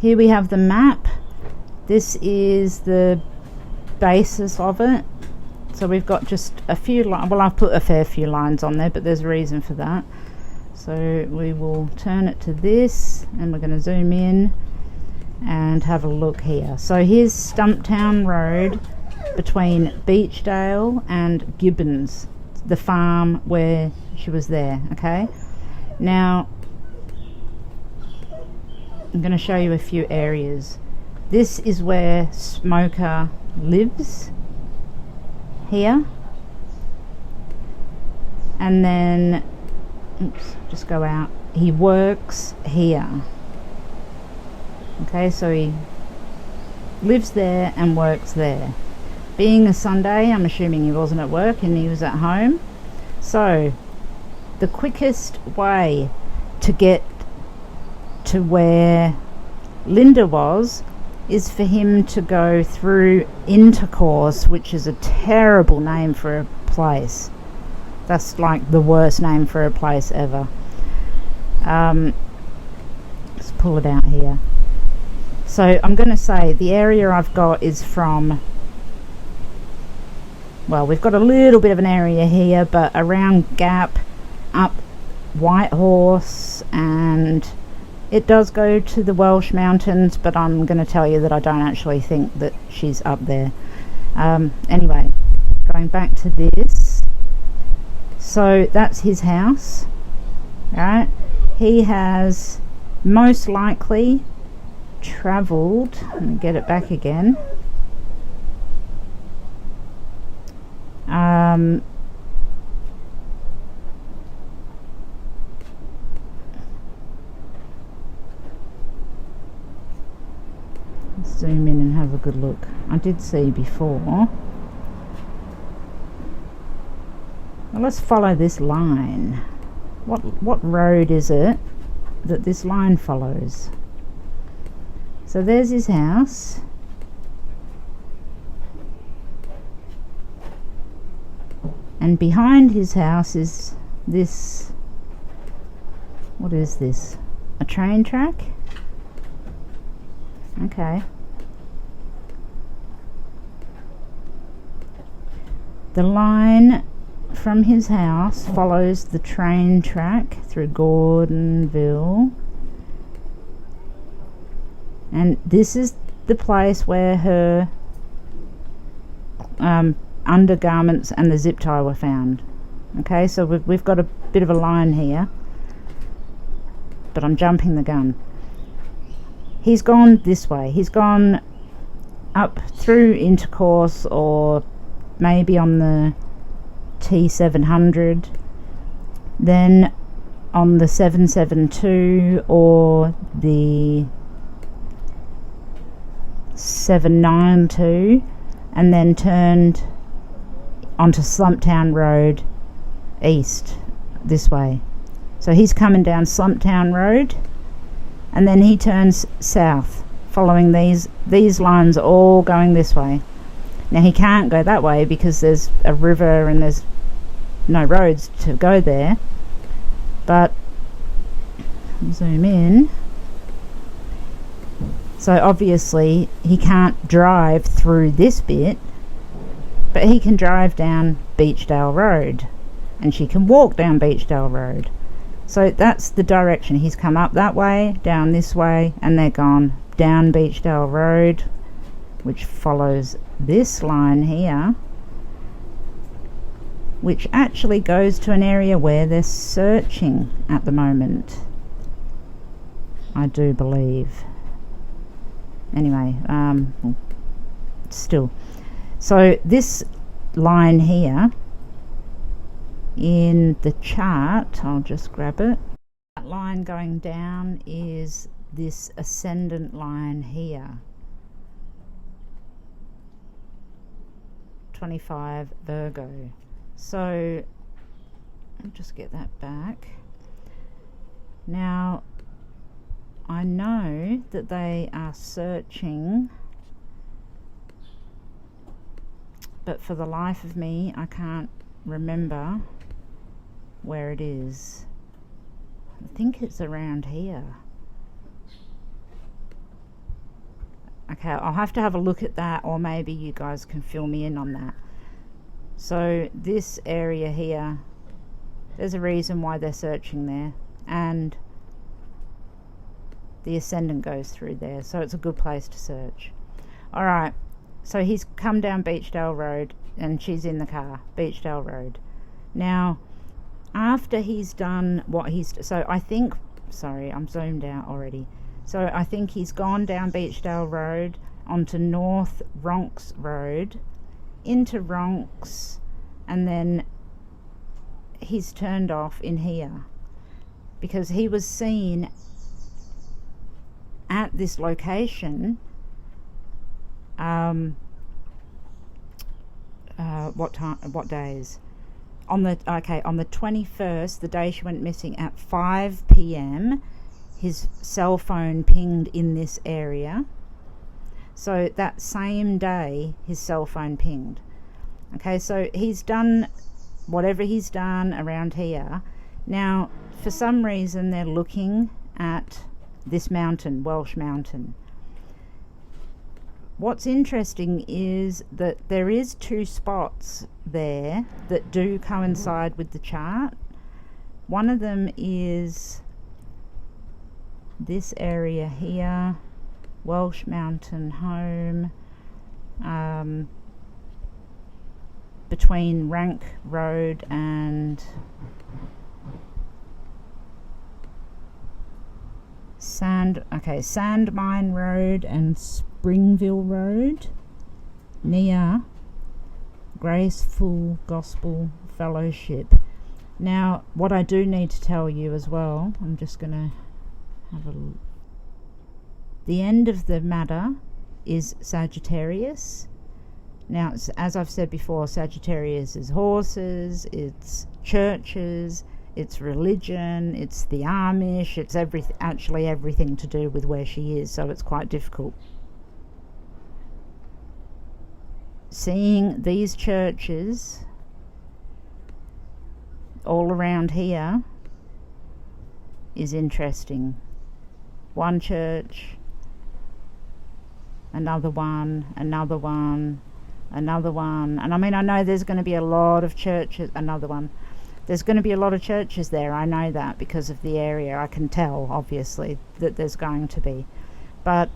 here we have the map. This is the basis of it. So we've got just a few well, I've put a fair few lines on there, but there's a reason for that. So we will turn it to this, and we're going to zoom in and have a look here. So here's Stumptown Road between Beechdale and Gibbons, the farm where she was there. Okay, now I'm going to show you a few areas. This is where Smoker lives, here, and then oops, just go out, he works here. Okay, so he lives there and works there. Being a Sunday, I'm assuming he wasn't at work and he was at home. So the quickest way to get to where Linda was is for him to go through Intercourse, which is a terrible name for a place. That's like the worst name for a place ever. Let's pull it out here. So I'm going to say the area I've got is from, well, we've got a little bit of an area here, but around Gap, up Whitehorse, and it does go to the Welsh Mountains, but I'm going to tell you that I don't actually think that she's up there. Anyway, going back to this. So that's his house, right? He has most likely travelled, let me get it back again. Zoom in and have a good look. I did see before. Well, let's follow this line. What road is it that this line follows? So there's his house. And behind his house is this, what is this? A train track? Okay. The line from his house follows the train track through Gordonville, and this is the place where her undergarments and the zip tie were found. Okay, so we've got a bit of a line here, but I'm jumping the gun. He's gone this way. He's gone up through Intercourse, or maybe on the T700, then on the 772 or the 792, and then turned onto Slumptown Road east this way. So he's coming down Slumptown Road, and then he turns south following these lines all going this way. Now he can't go that way because there's a river and there's no roads to go there, but zoom in. So obviously he can't drive through this bit, but he can drive down Beechdale Road, and she can walk down Beechdale Road. So that's the direction. He's come up that way, down this way, and they're gone down Beechdale Road, which follows this line here, which actually goes to an area where they're searching at the moment, I do believe. Anyway, still. So this line here in the chart, I'll just grab it. That line going down is this ascendant line here. 25 Virgo. So I'll just get that back. Now I know that they are searching, but for the life of me I can't remember where it is. I think it's around here. Okay, I'll have to have a look at that, or maybe you guys can fill me in on that. So this area here, there's a reason why they're searching there, and the ascendant goes through there, so it's a good place to search. Alright, so he's come down Beechdale Road and she's in the car. Beechdale Road. Now, after he's done what he's... So I think... Sorry, I'm zoomed out already. So I think he's gone down Beechdale Road onto North Ronks Road, into Ronks, and then he's turned off in here. Because he was seen at this location... what days? On the 21st, the day she went missing, at 5 p.m, his cell phone pinged in this area. So that same day, his cell phone pinged. Okay, so he's done whatever he's done around here. Now, for some reason, they're looking at this mountain, Welsh Mountain. What's interesting is that there is 2 spots there that do coincide with the chart. One of them is this area here, Welsh Mountain Home, between Rank Road and Sandmine Road and Springville Road, near Graceful Gospel Fellowship. Now, what I do need to tell you as well, I'm just going to have a look. The end of the matter is Sagittarius. Now, as I've said before, Sagittarius is horses, it's churches, it's religion, it's the Amish, it's actually everything to do with where she is, so it's quite difficult. Seeing these churches all around here is interesting. One church, another one, another one, another one, and I mean, I know there's going to be a lot of churches. Another one. There's going to be a lot of churches there, I know that, because of the area. I can tell, obviously, that there's going to be. But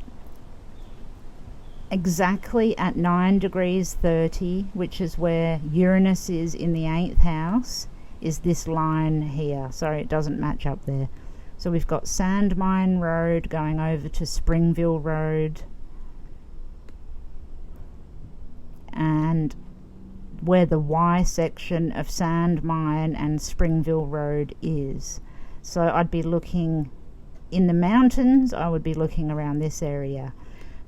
exactly at 9 degrees 30, which is where Uranus is in the 8th house, is this line here. Sorry, it doesn't match up there. So we've got Sandmine Road going over to Springville Road, and where the Y section of Sandmine and Springville Road is. So I'd be looking in the mountains, I would be looking around this area.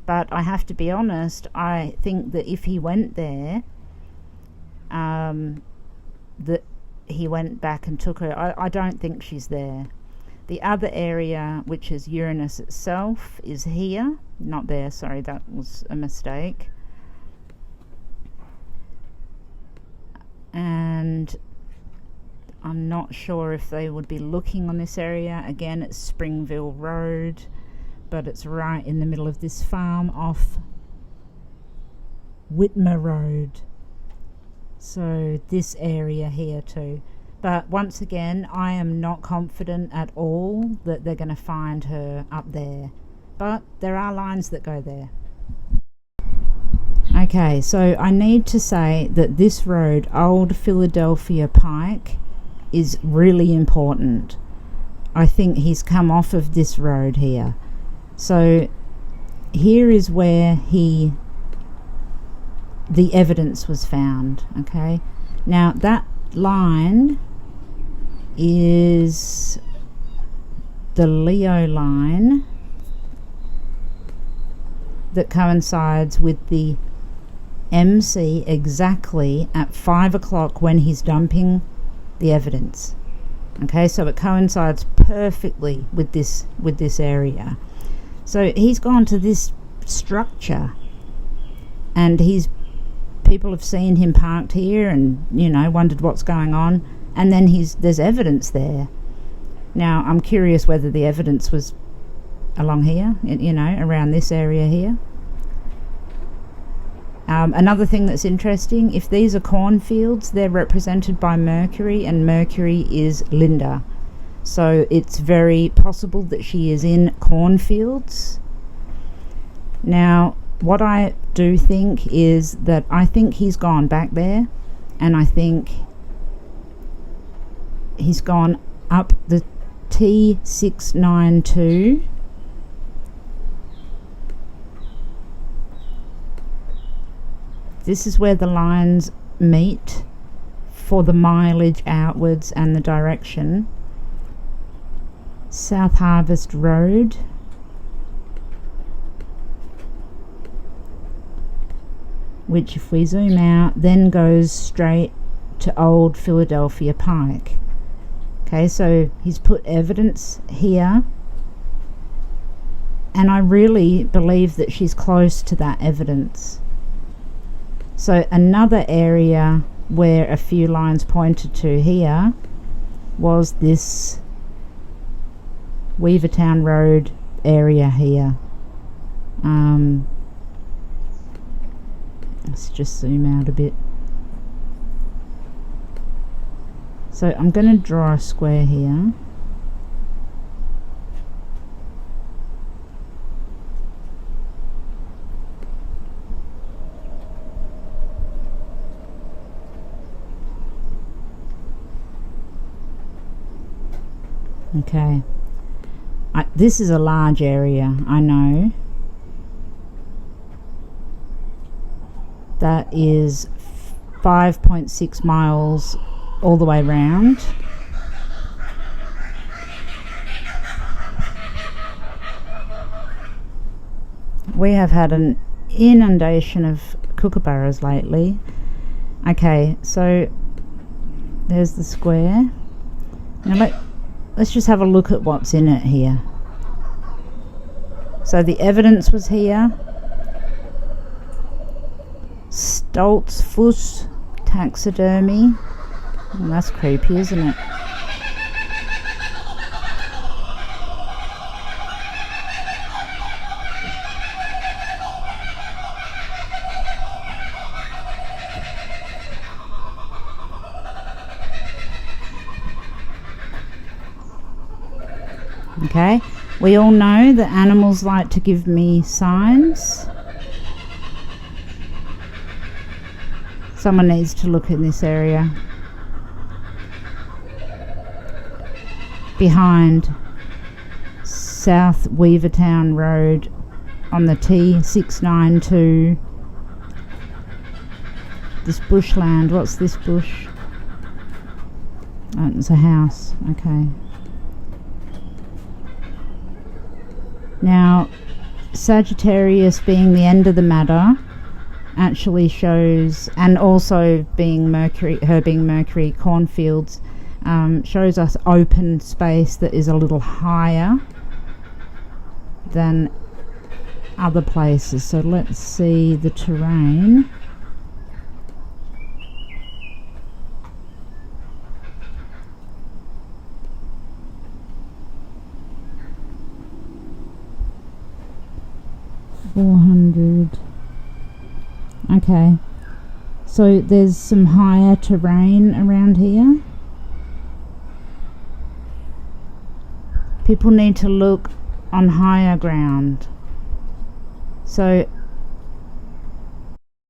But I have to be honest, I think that if he went there, that he went back and took her. I don't think she's there. The other area, which is Uranus itself, is here. Not there, sorry, that was a mistake. And I'm not sure if they would be looking on this area. Again, it's Springville Road, but it's right in the middle of this farm off Whitmer Road. So this area here too. But once again, I am not confident at all that they're going to find her up there. But there are lines that go there. Okay, so I need to say that this road, Old Philadelphia Pike, is really important. I think he's come off of this road here. So here is where the evidence was found. Okay, now that line is the Leo line that coincides with the MC exactly at 5 o'clock when he's dumping the evidence. Okay, so it coincides perfectly with this area. So he's gone to this structure, and people have seen him parked here and, you know, wondered what's going on, and then there's evidence there. Now I'm curious whether the evidence was along here, you know, around this area here. Another thing that's interesting, if these are cornfields, they're represented by Mercury, and Mercury is Linda. So it's very possible that she is in cornfields. Now, what I do think is that I think he's gone back there, and I think he's gone up the T692. This is where the lines meet for the mileage outwards and the direction. South Harvest Road. Which, if we zoom out, then goes straight to Old Philadelphia Pike. Okay, so he's put evidence here, and I really believe that she's close to that evidence. So another area where a few lines pointed to here was this Weavertown Road area here. Let's just zoom out a bit. So I'm going to draw a square here. Okay, this is a large area, I know. That is 5.6 miles all the way round. We have had an inundation of kookaburras lately. Okay, so there's the square. Now let's just have a look at what's in it here. So the evidence was here. Stoltzfos Taxidermy. Well, that's creepy, isn't it? Okay, we all know that animals like to give me signs. Someone needs to look in this area. Behind South Weavertown Road on the T692. This bushland, what's this bush? Oh, it's a house, okay. Now, Sagittarius being the end of the matter actually shows, and also being Mercury, her being Mercury, cornfields, shows us open space that is a little higher than other places. So let's see the terrain. Okay, so there's some higher terrain around here. People need to look on higher ground. So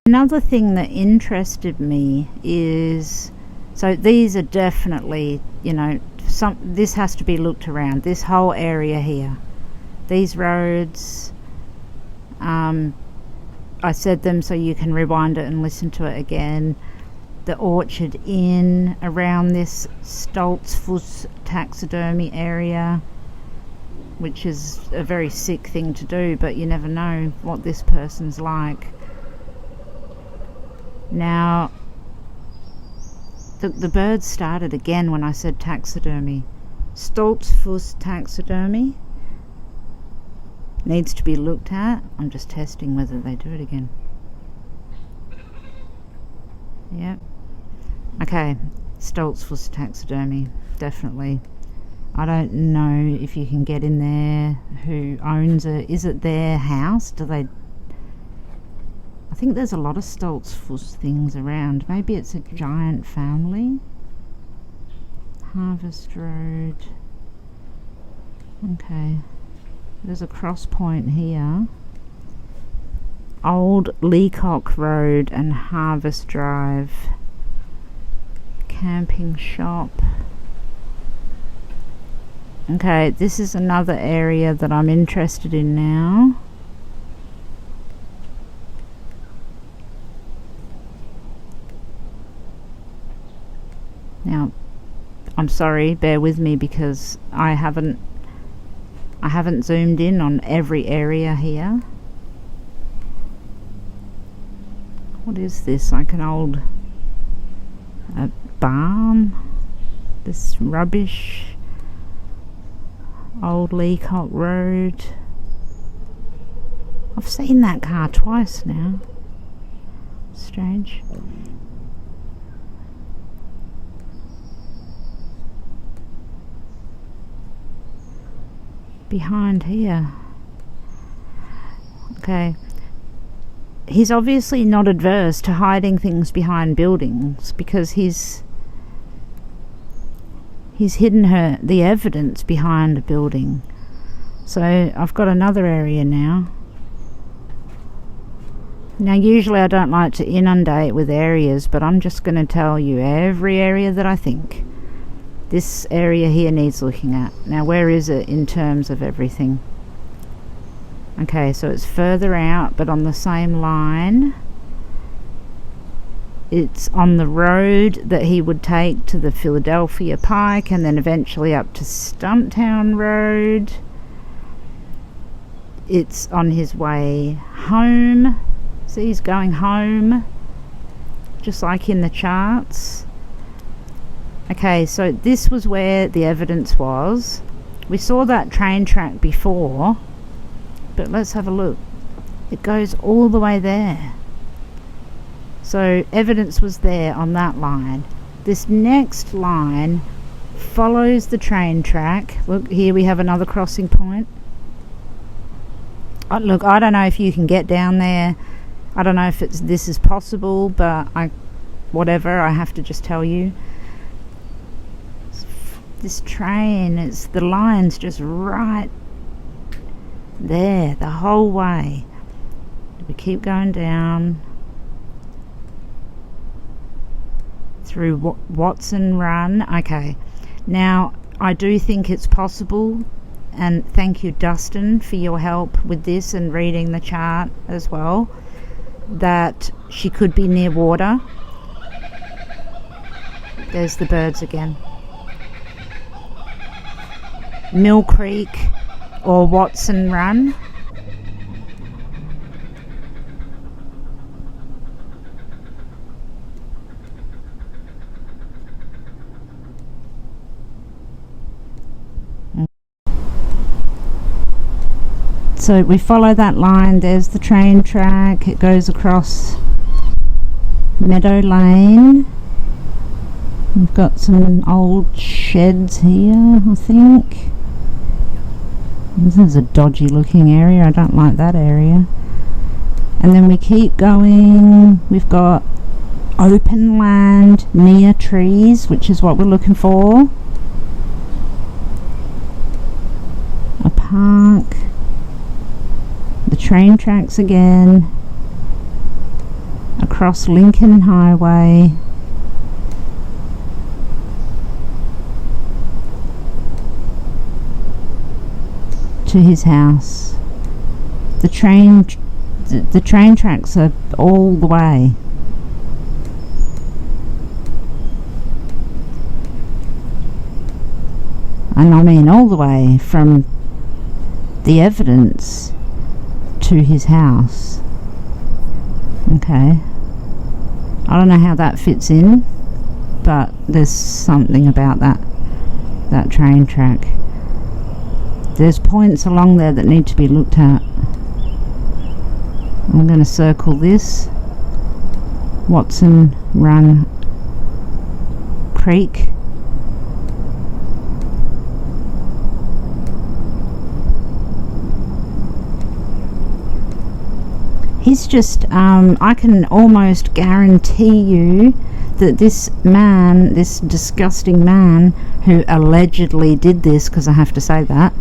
another thing that interested me is, so these are definitely, you know, this has to be looked around, this whole area here, these roads. I said them so you can rewind it and listen to it again. The Orchard Inn around this Stoltzfos Taxidermy area, which is a very sick thing to do, but you never know what this person's like. Now, the birds started again when I said taxidermy. Stoltzfos Taxidermy needs to be looked at. I'm just testing whether they do it again. Yep. Okay, Stoltzfos Taxidermy, definitely. I don't know if you can get in there, who owns it. Is it their house? Do they? I think there's a lot of Stoltzfos things around. Maybe it's a giant family. Harvest Road. Okay. There's a cross point here. Old Leacock Road and Harvest Drive. Camping shop. Okay, this is another area that I'm interested in now. Now, I'm sorry, bear with me because I haven't zoomed in on every area here. What is this? Like an old barn? This rubbish. Old Leacock Road. I've seen that car twice now. Strange. Behind here. Okay. He's obviously not adverse to hiding things behind buildings because he's hidden the evidence behind a building. So I've got another area now. Now usually I don't like to inundate with areas, but I'm just going to tell you every area that I think. This area here needs looking at. Now where is it in terms of everything? Okay, so it's further out but on the same line. It's on the road that he would take to the Philadelphia Pike and then eventually up to Stumptown Road. It's on his way home. See, he's going home, just like in the charts. Okay, so this was where the evidence was. We saw that train track before, but let's have a look. It goes all the way there. So evidence was there on that line. This next line follows the train track. Look, here we have another crossing point. Look, I don't know if you can get down there. I don't know if this is possible, but whatever, I have to just tell you. This train, the line's just right there the whole way. We keep going down through Watson Run. Okay, now I do think it's possible, and thank you Dustin for your help with this and reading the chart as well, that she could be near water. There's the birds again. Mill Creek or Watson Run. So we follow that line. There's the train track. It goes across Meadow Lane. We've got some old sheds here, I think. This is a dodgy looking area. I don't like that area. And then we keep going. We've got open land near trees, which is what we're looking for. A park. The train tracks again. Across Lincoln Highway. To his house. The train tracks are all the way. And I mean all the way from the evidence to his house. Okay. I don't know how that fits in, but there's something about that train track. There's points along there that need to be looked at. I'm going to circle this. Watson Run Creek. He's just, I can almost guarantee you that this man, this disgusting man who allegedly did this, because I have to say that,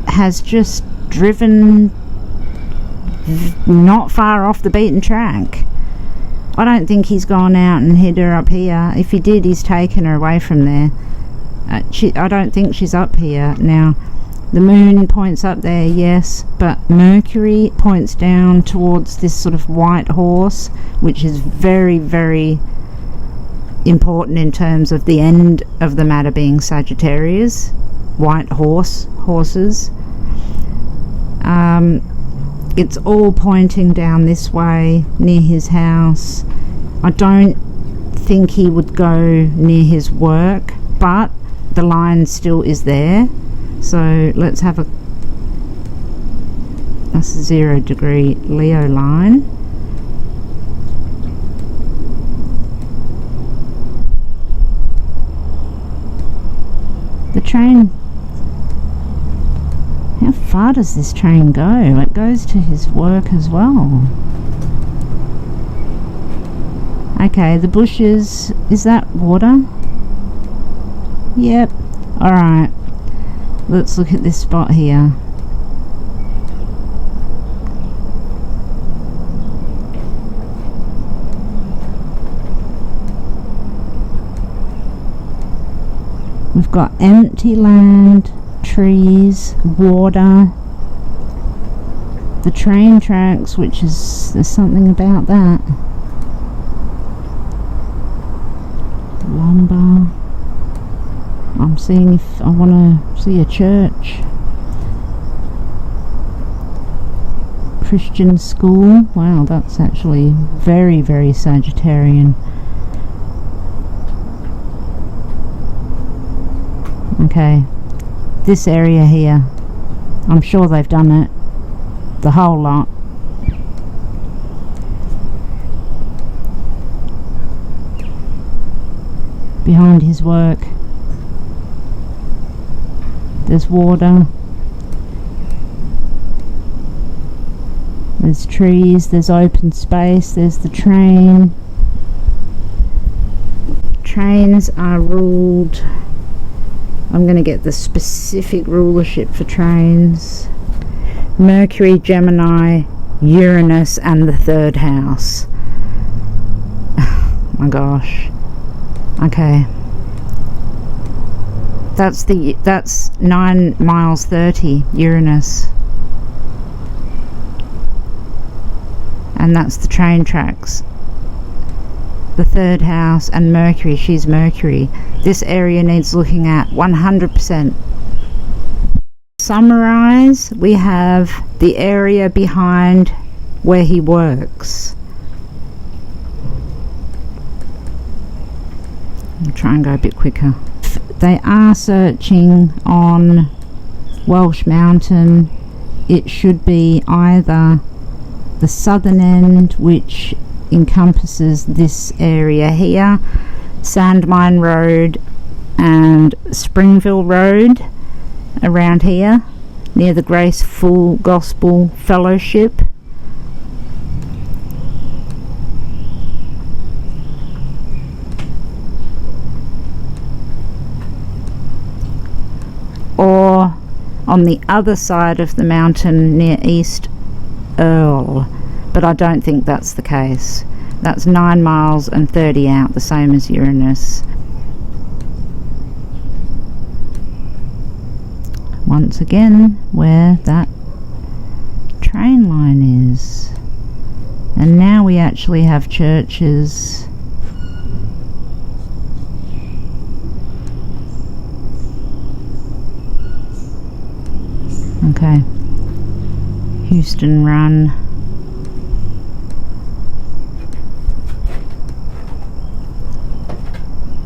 has just driven not far off the beaten track. I don't think he's gone out and hid her up here. If he did, he's taken her away from there. I don't think she's up here. Now, the moon points up there, yes, but Mercury points down towards this sort of white horse, which is very, very important in terms of the end of the matter being Sagittarius. White horses. It's all pointing down this way near his house. I don't think he would go near his work, but the line still is there. So let's have that's a 0 degree Leo line. The train, how far does this train go? It goes to his work as well. Okay, the bushes, is that water? Yep. Alright, let's look at this spot here. We've got empty land, trees, water, the train tracks, which is, there's something about that. Lumber. I'm seeing if I want to see a church. Christian school. Wow, that's actually very, very Sagittarian. Okay, this area here, I'm sure they've done it, the whole lot. Behind his work, there's water, there's trees, there's open space, there's the train. Trains are ruled, I'm going to get the specific rulership for trains. Mercury, Gemini, Uranus and the 3rd house. Oh my gosh. Okay. That's 9 miles 30, Uranus. And that's the train tracks. The 3rd house and Mercury, she's Mercury. This area needs looking at 100%. Summarize, we have the area behind where he works. I'll try and go a bit quicker. They are searching on Welsh Mountain. It should be either the southern end, which encompasses this area here, Sandmine Road and Springville Road, around here near the Graceful Gospel Fellowship. Or on the other side of the mountain near East Earl, but I don't think that's the case. That's 9 miles and 30 out, the same as Uranus. Once again, where that train line is. And now we actually have churches. Okay. Houston Run.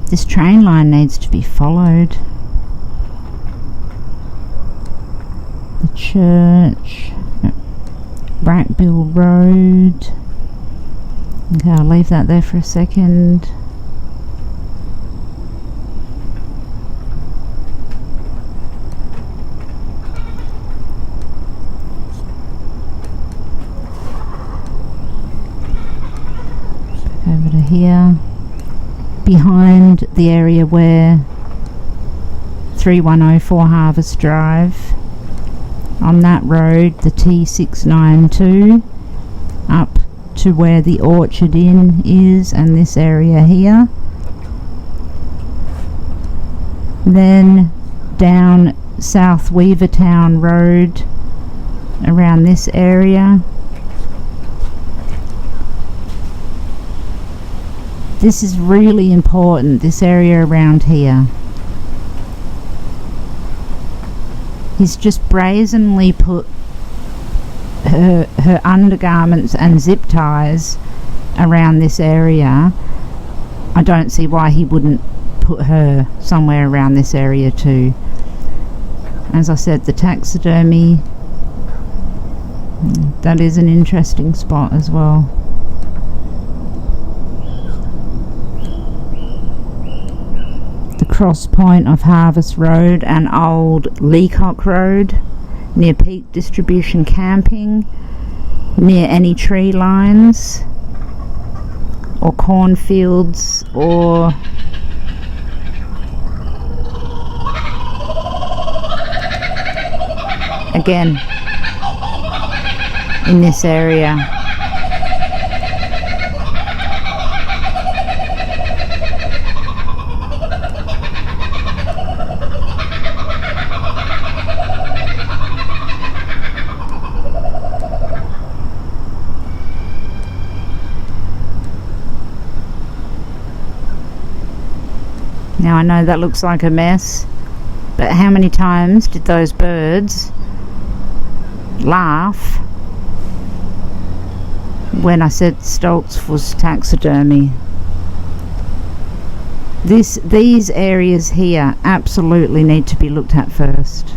This train line needs to be followed. The church, Brackbill Road. Okay, I'll leave that there for a second. here behind the area where 3104 Harvest Drive, on that road, the T692, up to where the Orchard Inn is, and this area here. Then down South Weavertown Road around this area. This is really important, this area around here. He's just brazenly put her undergarments and zip ties around this area. I don't see why he wouldn't put her somewhere around this area too. As I said, the taxidermy, that is an interesting spot as well. The cross point of Harvest Road and Old Leacock Road, near Peak Distribution Camping, near any tree lines or cornfields or again in this area. Now I know that looks like a mess, but how many times did those birds laugh when I said Stoltzfos Taxidermy? These areas here absolutely need to be looked at first.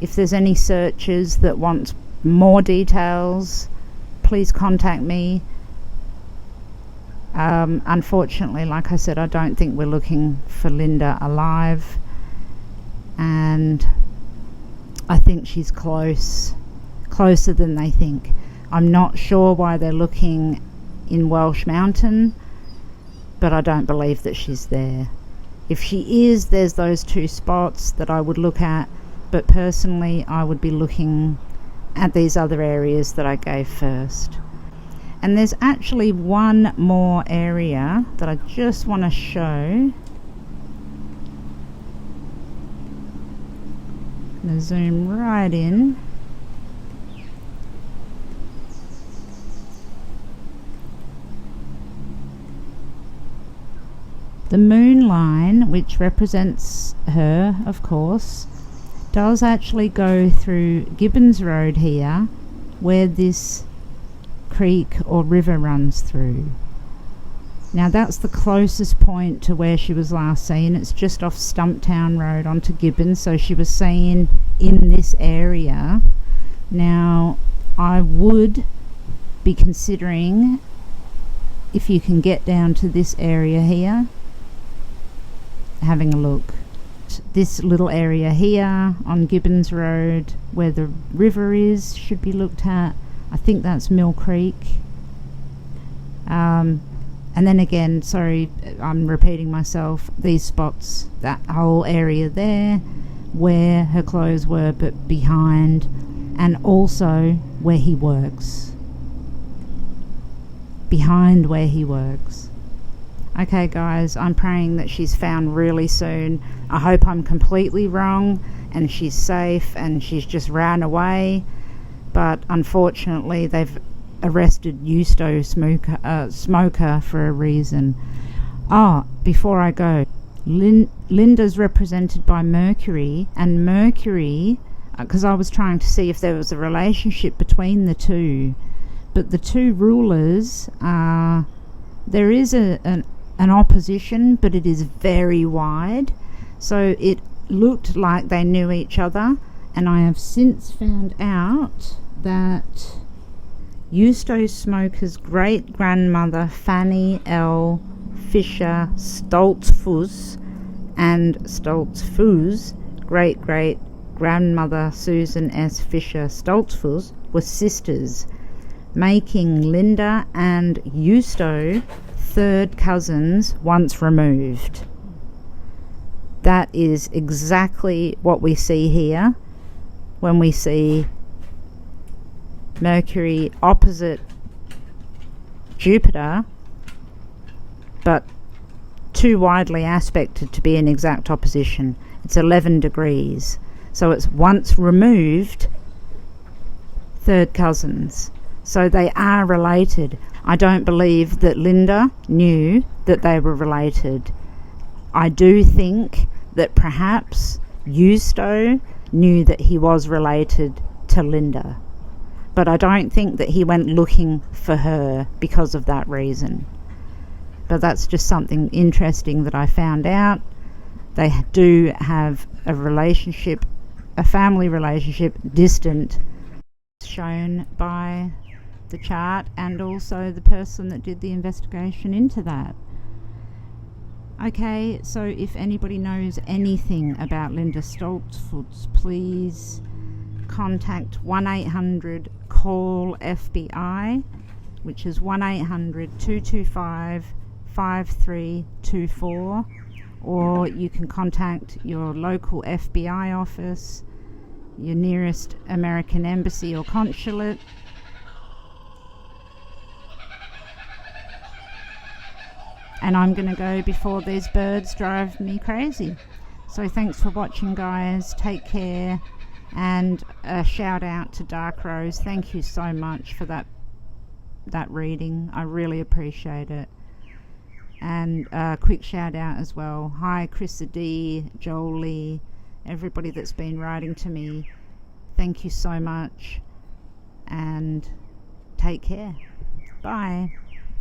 If there's any searchers that want more details, please contact me. Unfortunately, like I said, I don't think we're looking for Linda alive, and I think she's closer than they think. I'm not sure why they're looking in Welsh Mountain, but I don't believe that she's there. If she is, there's those two spots that I would look at, but personally I would be looking at these other areas that I gave first. And there's actually one more area that I just want to show. I'm going to zoom right in. The moon line, which represents her, of course, does actually go through Gibbons Road here, where this creek or river runs through. Now that's the closest point to where she was last seen. It's just off Stumptown Road onto Gibbons, so she was seen in this area. Now I would be considering, if you can get down to this area here, having a look. This little area here on Gibbons Road where the river is should be looked at. I think that's Mill Creek. And then again, sorry, I'm repeating myself, these spots, that whole area there where her clothes were, but behind, and also where he works. Behind where he works. Okay guys, I'm praying that she's found really soon. I hope I'm completely wrong and she's safe and she's just ran away. But unfortunately they've arrested Usto Smoker for a reason. Before I go, Linda's represented by Mercury, and Mercury, because I was trying to see if there was a relationship between the two, but the two rulers are, there is an opposition, but it is very wide, so it looked like they knew each other. And I have since found out that Eustace Smoker's great-grandmother Fanny L. Fisher Stoltzfoos and Stoltzfoos' great-great-grandmother Susan S. Fisher Stoltzfoos were sisters, making Linda and Justo third cousins once removed. That is exactly what we see here when we see Mercury opposite Jupiter, but too widely aspected to be in exact opposition. It's 11 degrees. So it's once removed third cousins. So they are related. I don't believe that Linda knew that they were related. I do think that perhaps Justo knew that he was related to Linda. But I don't think that he went looking for her because of that reason. But that's just something interesting that I found out. They do have a relationship, a family relationship, distant, shown by the chart and also the person that did the investigation into that. Okay, so if anybody knows anything about Linda Stoltzfoos, please contact 1-800-CALL-FBI, which is 1-800-225-5324, or you can contact your local FBI office, your nearest American embassy or consulate. And I'm going to go before these birds drive me crazy. So thanks for watching, guys. Take care. And a shout out to Dark Rose. Thank you so much for that reading. I really appreciate it. And a quick shout out as well. Hi, Chrissa D, Jolie, everybody that's been writing to me. Thank you so much. And take care. Bye.